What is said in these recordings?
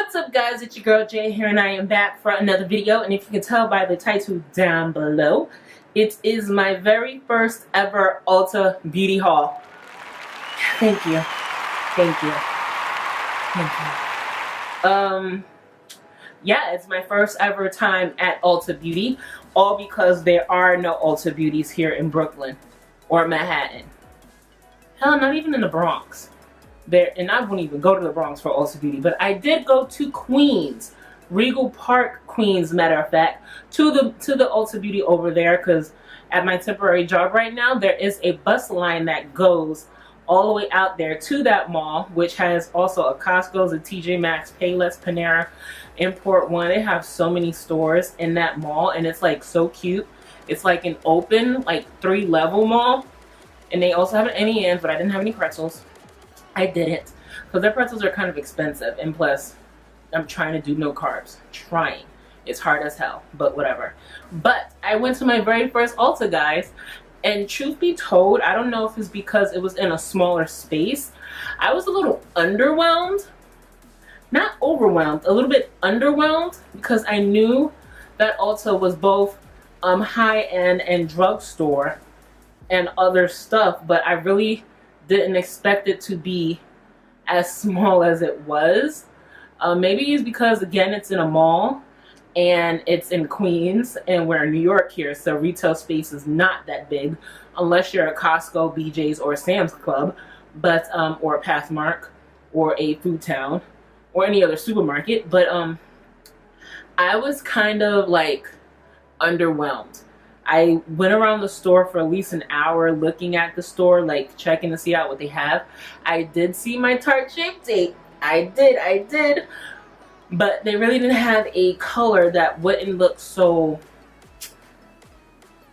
What's up, guys? It's your girl Jay here, and I am back for another video. And if you can tell by the title down below, it is my very first ever Ulta Beauty haul. Thank you. Thank you. Thank you. Yeah, it's my first ever time at Ulta Beauty, all because there are no Ulta Beauties here in Brooklyn or Manhattan. Hell, not even in the Bronx. And I wouldn't even go to the Bronx for Ulta Beauty, but I did go to Queens, Regal Park, Queens, matter of fact, to the Ulta Beauty over there, because at my temporary job right now, there is a bus line that goes all the way out there to that mall, which has also a Costco's, a TJ Maxx, Payless, Panera, Import One. They have so many stores in that mall, and it's like so cute. It's like an open, like 3-level mall, and they also have an NENs, but I didn't have any pretzels. I didn't, because their pretzels are kind of expensive, and plus, I'm trying to do no carbs. Trying. It's hard as hell, but whatever. But I went to my very first Ulta, guys, and truth be told, I don't know if it's because it was in a smaller space. I was a little underwhelmed. Not overwhelmed, a little bit underwhelmed, because I knew that Ulta was both high-end and drugstore and other stuff, but I really didn't expect it to be as small as it was. Maybe it's because, again, it's in a mall and it's in Queens, and we're in New York here, so retail space is not that big unless you're a Costco, BJ's, or Sam's Club, but or a Pathmark or a Food Town or any other supermarket. But I was kind of like underwhelmed. I went around the store for at least an hour looking at the store, like checking to see out what they have. I did see my Tarte Shape Tape. I did. But they really didn't have a color that wouldn't look so...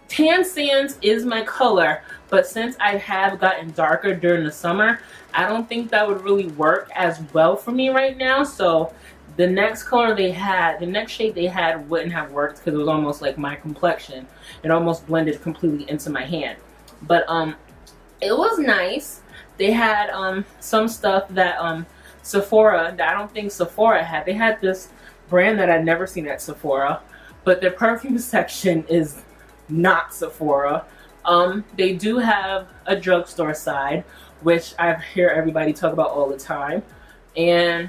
Tan Sands is my color, but since I have gotten darker during the summer, I don't think that would really work as well for me right now. So the next color they had, the next shade they had wouldn't have worked, because it was almost like my complexion. It almost blended completely into my hand. But it was nice. They had some stuff that Sephora, that I don't think Sephora had. They had this brand that I'd never seen at Sephora, but their perfume section is not Sephora. They do have a drugstore side, which I hear everybody talk about all the time. And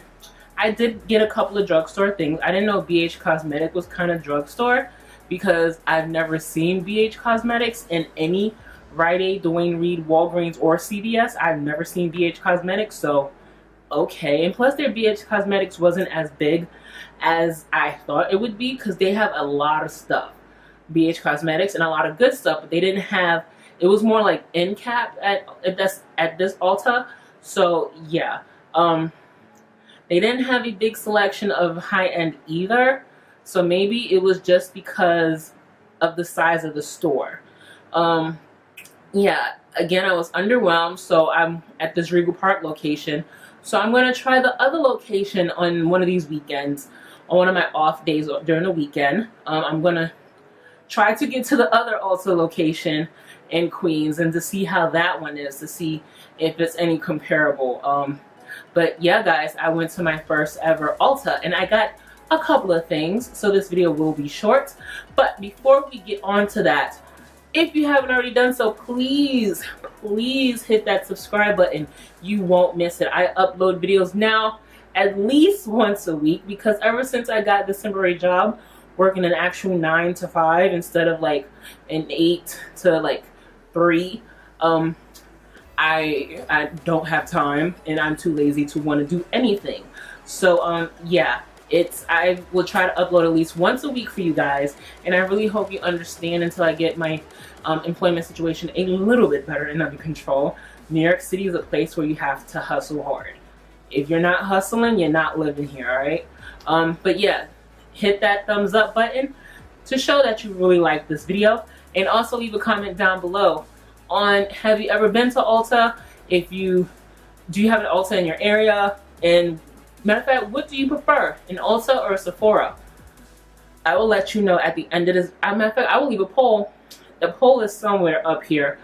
I did get a couple of drugstore things. I didn't know BH Cosmetic was kind of drugstore, because I've never seen BH Cosmetics in any Rite Aid, Dwayne Reed, Walgreens, or CVS. I've never seen BH Cosmetics, so okay. And plus, their BH Cosmetics wasn't as big as I thought it would be, because they have a lot of stuff. BH Cosmetics, and a lot of good stuff, but they didn't have, it was more like end cap at this Ulta. So yeah, they didn't have a big selection of high-end either, so maybe it was just because of the size of the store. Yeah, again, I was underwhelmed, so I'm at this Regal Park location. So I'm going to try the other location on one of these weekends, on one of my off days during the weekend. I'm going to try to get to the other Ulta location in Queens and to see how that one is, to see if it's any comparable. But yeah, guys, I went to my first ever Ulta, and I got a couple of things, so this video will be short. But before we get on to that, if you haven't already done so, please hit that subscribe button. You won't miss it. I upload videos now at least once a week, because ever since I got this temporary job, working an actual 9 to 5 instead of like an 8 to like 3, I don't have time, and I'm too lazy to want to do anything. So yeah, I will try to upload at least once a week for you guys, and I really hope you understand until I get my employment situation a little bit better and under control. New York City is a place where you have to hustle hard. If you're not hustling, you're not living here, alright? But yeah, hit that thumbs up button to show that you really like this video, and also leave a comment down below on, have you ever been to Ulta? Do you have an Ulta in your area? And matter of fact, what do you prefer, an Ulta or a Sephora? I will let you know at the end of this. Matter of fact, I will leave a poll. The poll is somewhere up here.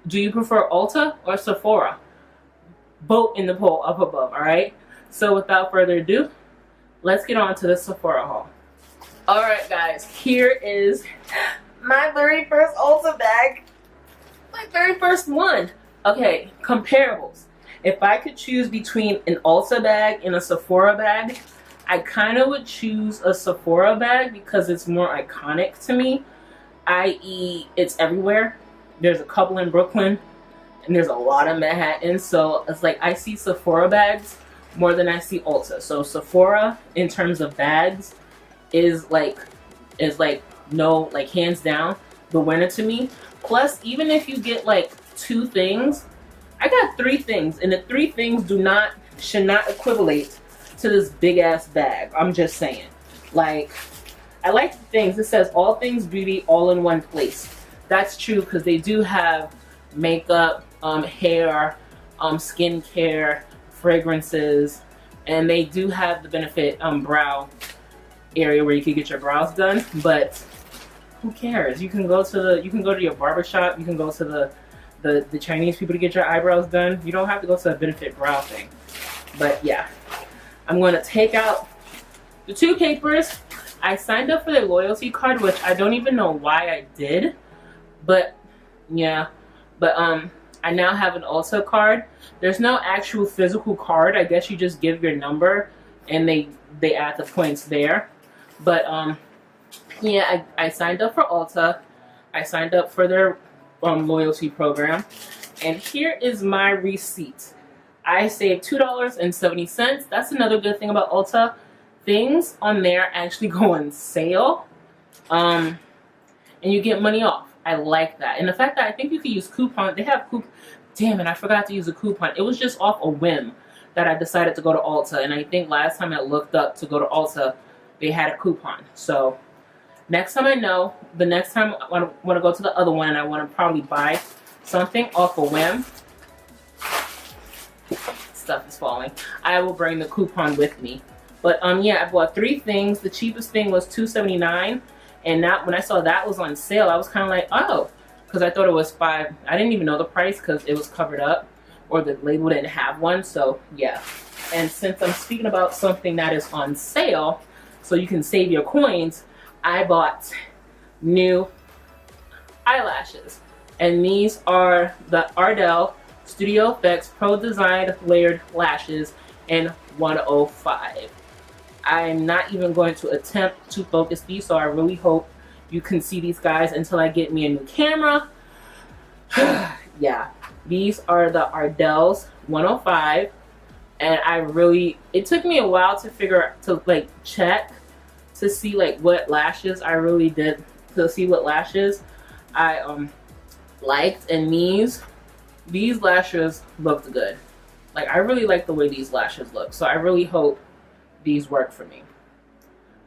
Do you prefer Ulta or Sephora? Vote in the poll up above, alright? So without further ado, let's get on to the Sephora haul. Alright guys, here is my very first Ulta bag. My very first one. Okay, comparables. If I could choose between an Ulta bag and a Sephora bag, I kind of would choose a Sephora bag because it's more iconic to me, i.e. it's everywhere. There's a couple in Brooklyn and there's a lot of Manhattan, so it's like I see Sephora bags more than I see Ulta. So Sephora in terms of bags is like no, like hands down the winner to me. Plus, even if you get like 2 things, I got 3 things, and the 3 things should not equivalent to this big ass bag. I'm just saying. Like, I like the things. It says all things beauty all in one place. That's true because they do have makeup, hair, skincare, fragrances, and they do have the benefit brow area where you can get your brows done. But who cares? You can go to your barber shop. You can go to the Chinese people to get your eyebrows done. You don't have to go to a benefit brow thing. But yeah, I'm going to take out the 2 papers. I signed up for their loyalty card, which I don't even know why I did. But yeah, but I now have an Ulta card. There's no actual physical card. I guess you just give your number and they add the points there. But yeah, I signed up for Ulta. I signed up for their loyalty program, and here is my receipt. I saved $2.70. That's another good thing about Ulta. Things on there actually go on sale, and you get money off. I like that, and the fact that I think you can use coupon. They have coupon. Damn it, I forgot to use a coupon. It was just off a whim that I decided to go to Ulta, and I think last time I looked up to go to Ulta, they had a coupon. So next time I know, the next time I want to go to the other one and I want to probably buy something off a whim, stuff is falling, I will bring the coupon with me. But yeah, I bought 3 things. The cheapest thing was $2.79, and that when I saw that was on sale, I was kind of like, oh, because I thought it was $5. I didn't even know the price because it was covered up or the label didn't have one. So yeah, and since I'm speaking about something that is on sale, so you can save your coins, I bought new eyelashes, and these are the Ardell Studio Effects Pro Design Layered Lashes in 105. I'm not even going to attempt to focus these, so I really hope you can see these guys until I get me a new camera. Yeah, these are the Ardell's 105, and it took me a while to check to see like what lashes I really did, to see what lashes I liked, and these lashes looked good. Like, I really like the way these lashes look, so I really hope these work for me.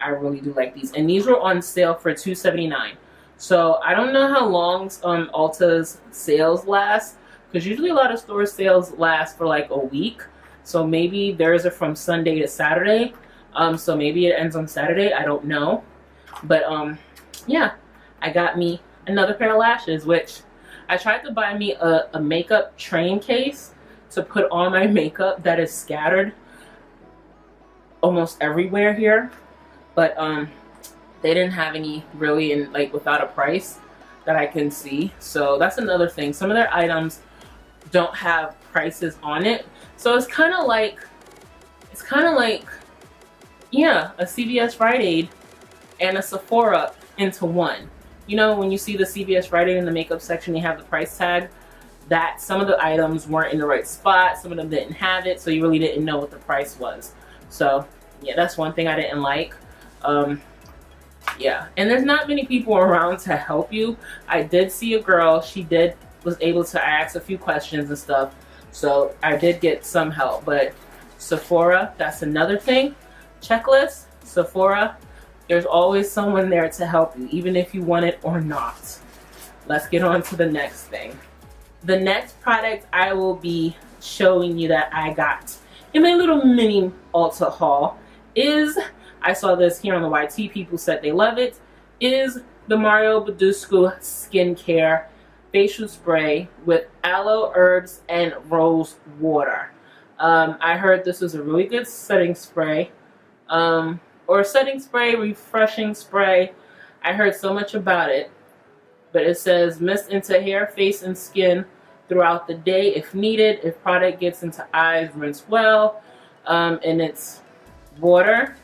I really do like these, and these were on sale for $2.79. So I don't know how long Ulta's sales last, because usually a lot of store sales last for like a week. So maybe theirs are from Sunday to Saturday. So maybe it ends on Saturday. I don't know. But yeah, I got me another pair of lashes, which I tried to buy me a makeup train case to put on my makeup that is scattered almost everywhere here. But they didn't have any really in without a price that I can see. So that's another thing. Some of their items don't have prices on it. So it's kind of like yeah, a CVS Rite Aid and a Sephora into one. You know, when you see the CVS Rite Aid in the makeup section, they have the price tag. That some of the items weren't in the right spot. Some of them didn't have it, so you really didn't know what the price was. So yeah, that's one thing I didn't like. Yeah, and there's not many people around to help you. I did see a girl. She was able to ask a few questions and stuff. So I did get some help. But Sephora, that's another thing. Checklist, Sephora, there's always someone there to help you, even if you want it or not. Let's get on to the next thing. The next product I will be showing you that I got in my little mini Ulta haul is, I saw this here on the YT, people said they love it, is the BADESCU Skincare Facial Spray with aloe, herbs, and rose water. I heard this was a really good setting spray. or setting spray, refreshing spray. I heard so much about it, but it says mist into hair, face, and skin throughout the day if needed. If product gets into eyes, rinse well. And it's water,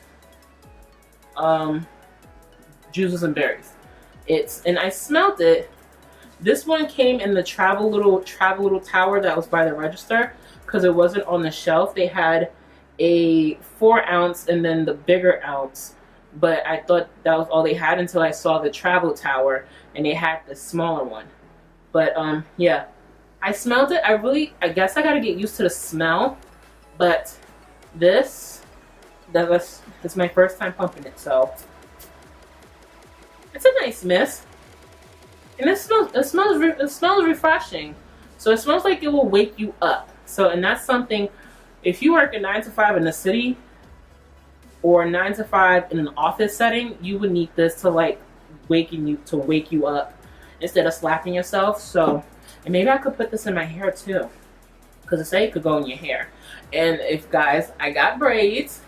juices, and berries. And I smelled it. This one came in the travel little tower that was by the register because it wasn't on the shelf. They had a 4 ounce and then the bigger ounce, but I thought that was all they had until I saw the travel tower and they had the smaller one. But yeah, I smelled it. I guess I gotta get used to the smell, but it's my first time pumping it, so it's a nice mist. And it smells refreshing. So it smells like it will wake you up. So, and that's something, if you work a 9 to 5 in the city or 9 to 5 in an office setting, you would need this to like wake you up instead of slapping yourself. So, and maybe I could put this in my hair too, because it say it could go in your hair. And if guys, I got braids,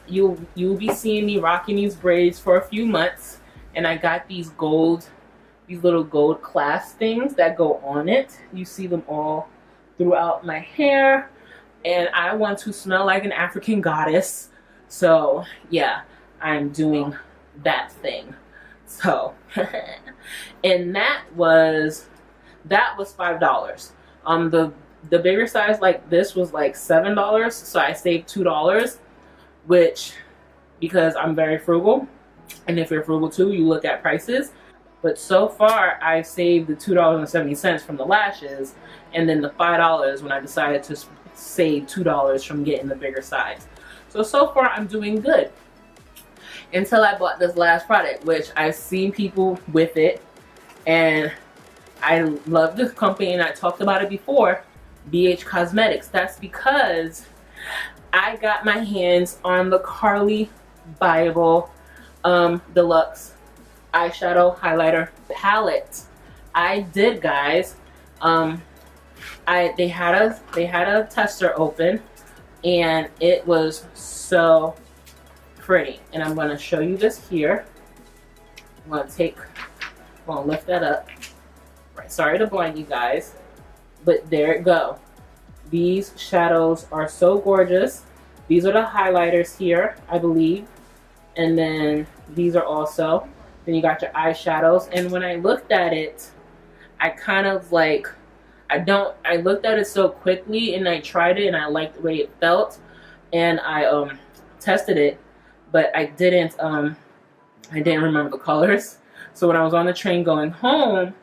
you'll be seeing me rocking these braids for a few months, and I got these little gold clasp things that go on it. You see them all throughout my hair, and I want to smell like an African goddess. So yeah, I'm doing that thing. So and that was $5. The bigger size like this was like $7, so I saved $2, which, because I'm very frugal, and if you're frugal too, you look at prices. But so far, I've saved the $2.70 from the lashes, and then the $5 when I decided to save $2 from getting the bigger size. So far, I'm doing good. Until I bought this last product, which I've seen people with it, and I love this company, and I talked about it before, BH Cosmetics. That's because I got my hands on the Carli Bible Deluxe eyeshadow highlighter palette. I did, guys. They had a tester open, and it was so pretty. And I'm going to show you this here. I'm going to lift that up. Right, sorry to blind you guys, but there it go. These shadows are so gorgeous. These are the highlighters here, I believe, and then these are also. Then you got your eyeshadows, and when I looked at it, I kind of like, I looked at it so quickly, and I tried it, and I liked the way it felt, and I tested it, but I didn't remember the colors. So when I was on the train going home,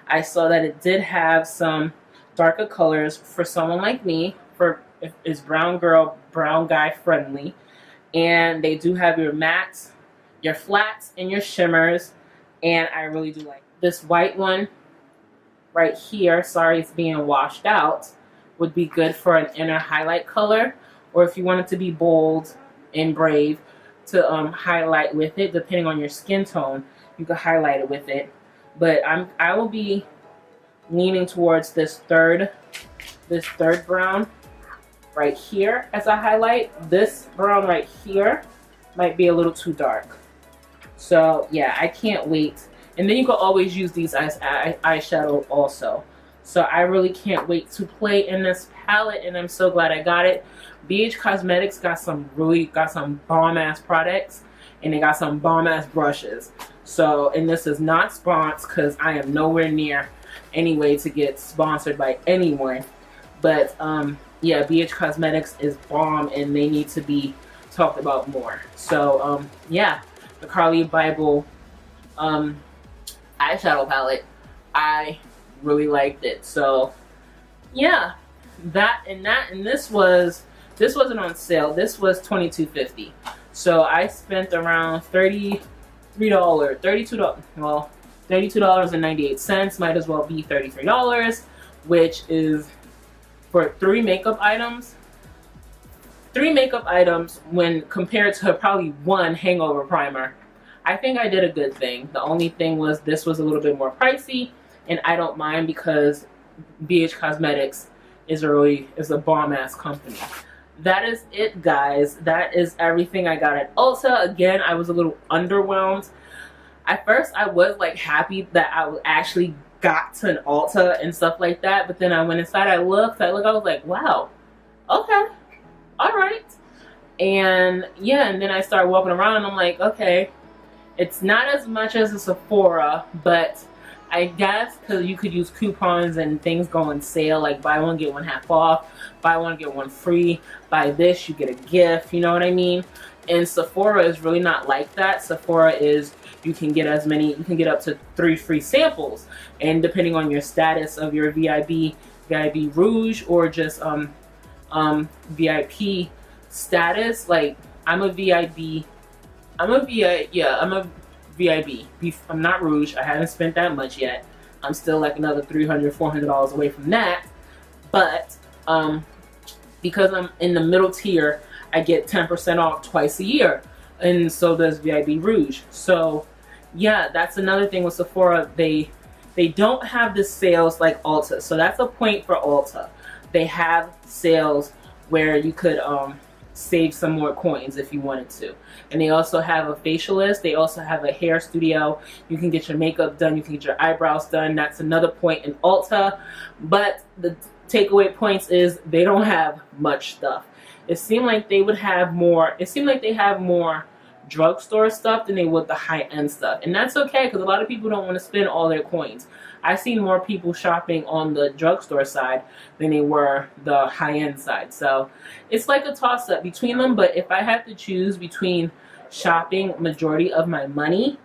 I saw that it did have some darker colors for someone like me, for if it's brown girl, brown guy friendly, and they do have your mattes, your flats, and your shimmers, and I really do like this white one right here. Sorry, it's being washed out. Would be good for an inner highlight color, or if you want it to be bold and brave to highlight with it, depending on your skin tone, you can highlight it with it. But I will be leaning towards this third brown right here as a highlight. This brown right here might be a little too dark. So yeah, I can't wait. And then you can always use these as eyeshadow also. So I really can't wait to play in this palette, and I'm so glad I got it. BH Cosmetics got some bomb ass products, and they got some bomb ass brushes. So, and this is not sponsored because I am nowhere near any way to get sponsored by anyone. But yeah, BH Cosmetics is bomb, and they need to be talked about more. So yeah, the Carli Bible eyeshadow palette, I really liked it. So yeah, and this wasn't on sale. This was $22.50. So I spent around $32, well, $32.98, might as well be $33, which is for 3 makeup items. 3 makeup items when compared to probably 1 hangover primer. I think I did a good thing. The only thing was this was a little bit more pricey, and I don't mind because BH Cosmetics is a bomb ass company. that is it, guys. That is everything I got at Ulta. Again, I was a little underwhelmed. At first, I was like happy that I actually got to an Ulta and stuff like that. But then I went inside, I looked, I was like, wow, okay, all right. And yeah, and then I started walking around and I'm like, okay, it's not as much as a Sephora, but I guess because you could use coupons and things go on sale, like buy one get one half off, buy one get one free, buy this you get a gift, you know what I mean? And Sephora is really not like that. Sephora is, you can get up to 3 free samples, and depending on your status of your VIP Rouge or just VIP status, like I'm a VIP. I'm not Rouge. I haven't spent that much yet. I'm still like another $300, $400 away from that. But because I'm in the middle tier, I get 10% off twice a year, and so does VIP Rouge. So yeah, that's another thing with Sephora. They don't have the sales like Ulta. So that's a point for Ulta. They have sales where you could save some more coins if you wanted to. And they also have a facialist. They also have a hair studio. You can get your makeup done. You can get your eyebrows done. That's another point in Ulta. But the takeaway points is they don't have much stuff. It seemed like they would have more. It seemed like they have more drugstore stuff than they would the high-end stuff. And that's okay, because a lot of people don't want to spend all their coins. I've seen more people shopping on the drugstore side than they were the high-end side. So it's like a toss-up between them. But if I had to choose between shopping majority of my money,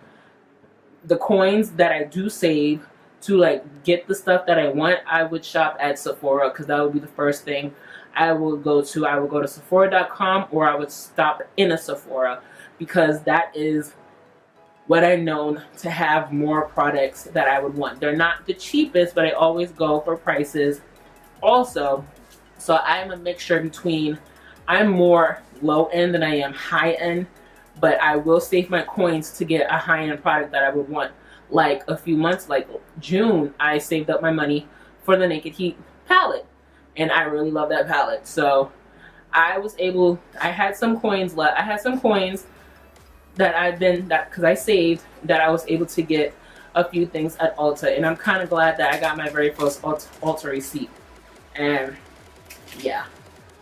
the coins that I do save to like get the stuff that I want, I would shop at Sephora, because that would be the first thing I would go to. I would go to Sephora.com, or I would stop in a Sephora, because that is what I know to have more products that I would want. They're not the cheapest, but I always go for prices also. So I'm a mixture between, I'm more low end than I am high end, but I will save my coins to get a high end product that I would want. Like a few months, like June, I saved up my money for the Naked Heat palette, and I really love that palette. So I had some coins left. I had some coins that because I saved, that I was able to get a few things at Ulta, and I'm kind of glad that I got my very first Ulta receipt. And yeah,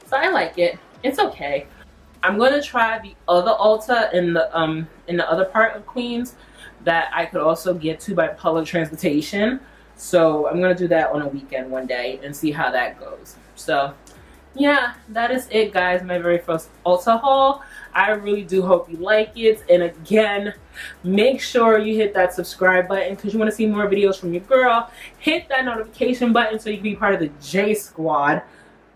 so I like it. It's okay. I'm gonna try the other Ulta in the other part of Queens that I could also get to by public transportation. So I'm gonna do that on a weekend one day and see how that goes. So yeah, that is it, guys. My very first Ulta haul. I really do hope you like it. And again, make sure you hit that subscribe button, because you want to see more videos from your girl. Hit that notification button so you can be part of the J Squad.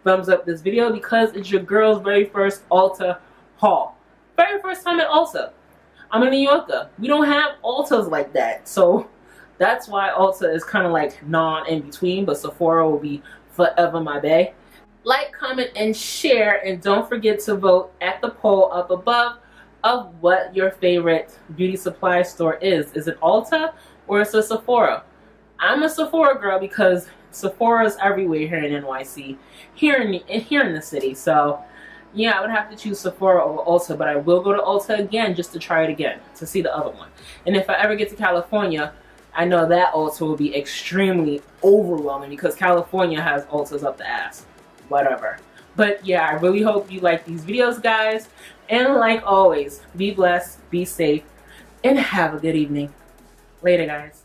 Thumbs up this video, because it's your girl's very first Ulta haul. Very first time at Ulta. I'm a New Yorker. We don't have Ultas like that. So that's why Ulta is kind of like non-in-between, but Sephora will be forever my bae. Like, comment, and share, and don't forget to vote at the poll up above of what your favorite beauty supply store is. Is it Ulta or is it Sephora? I'm a Sephora girl, because Sephora is everywhere here in NYC, here in the city. So yeah, I would have to choose Sephora over Ulta, but I will go to Ulta again just to try it again, to see the other one. And if I ever get to California, I know that Ulta will be extremely overwhelming, because California has Ultas up the ass. Whatever. But yeah, I really hope you like these videos, guys. And like always, be blessed, be safe, and have a good evening. Later, guys.